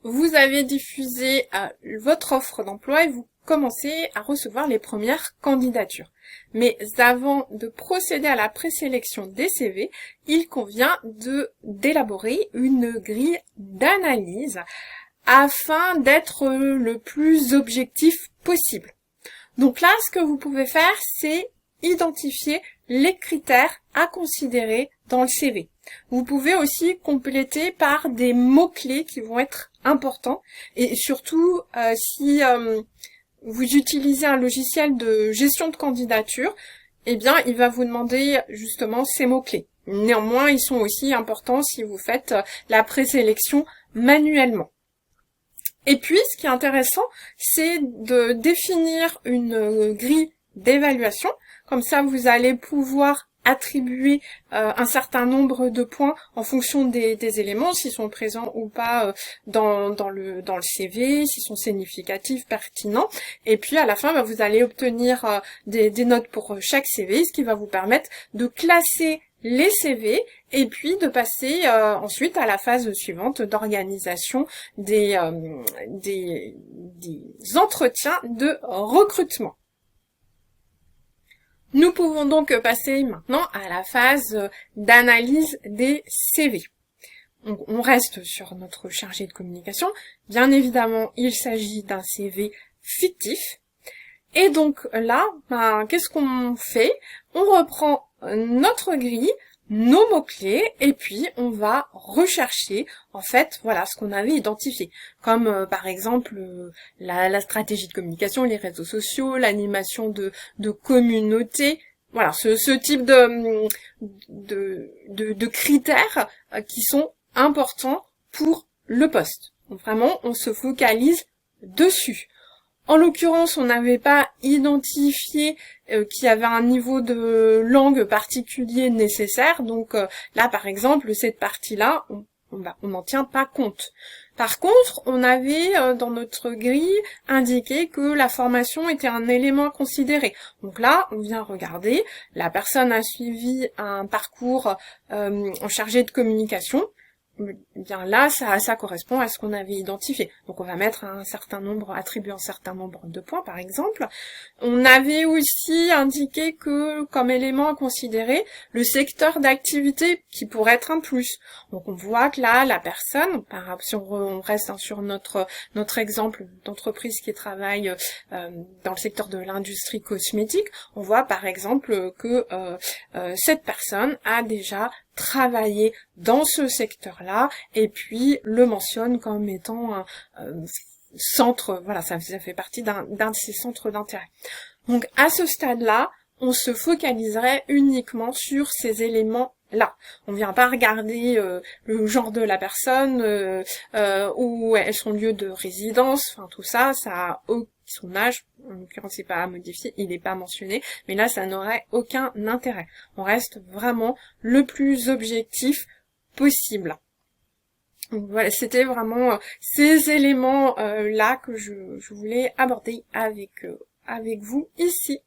Vous avez diffusé votre offre d'emploi et vous commencez à recevoir les premières candidatures. Mais avant de procéder à la présélection des CV, il convient d'élaborer une grille d'analyse afin d'être le plus objectif possible. Donc là, ce que vous pouvez faire, c'est identifier les critères à considérer dans le CV. Vous pouvez aussi compléter par des mots-clés qui vont être importants et surtout si vous utilisez un logiciel de gestion de candidature, eh bien il va vous demander justement ces mots-clés. Néanmoins, ils sont aussi importants si vous faites la présélection manuellement. Et puis, ce qui est intéressant, c'est de définir une grille d'évaluation. Comme ça, vous allez pouvoir attribuer un certain nombre de points en fonction des éléments, s'ils sont présents ou pas dans le CV, s'ils sont significatifs, pertinents. Et puis, à la fin, vous allez obtenir des notes pour chaque CV, ce qui va vous permettre de classer les CV et puis de passer ensuite à la phase suivante d'organisation des entretiens de recrutement. Nous pouvons donc passer maintenant à la phase d'analyse des CV. Donc, on reste sur notre chargé de communication. Bien évidemment, il s'agit d'un CV fictif. Et donc là, qu'est-ce qu'on fait? On reprend notre grille, nos mots-clés, et puis on va rechercher, en fait, voilà, ce qu'on avait identifié. Comme par exemple la stratégie de communication, les réseaux sociaux, l'animation de communauté. Voilà, ce type de critères qui sont importants pour le poste. Donc vraiment, on se focalise dessus. En l'occurrence, on n'avait pas identifié qu'il y avait un niveau de langue particulier nécessaire. Donc là, par exemple, cette partie-là, on n'en tient pas compte. Par contre, on avait dans notre grille indiqué que la formation était un élément à considérer. Donc là, on vient regarder, la personne a suivi un parcours en chargé de communication. Bien là, ça correspond à ce qu'on avait identifié. Donc on va mettre attribuer un certain nombre de points, par exemple. On avait aussi indiqué que, comme élément à considérer, le secteur d'activité qui pourrait être un plus. Donc on voit que là, la personne, si on reste sur notre exemple d'entreprise qui travaille dans le secteur de l'industrie cosmétique, on voit par exemple que cette personne a déjà travailler dans ce secteur-là et puis le mentionne comme étant un centre, voilà, ça fait partie d'un de ces centres d'intérêt. Donc à ce stade-là, on se focaliserait uniquement sur ces éléments-là. On vient pas regarder le genre de la personne, où est son lieu de résidence, enfin tout ça, son âge, en l'occurrence c'est pas à modifier, il n'est pas mentionné, mais là ça n'aurait aucun intérêt. On reste vraiment le plus objectif possible. Donc voilà, c'était vraiment ces éléments là que je voulais aborder avec vous ici.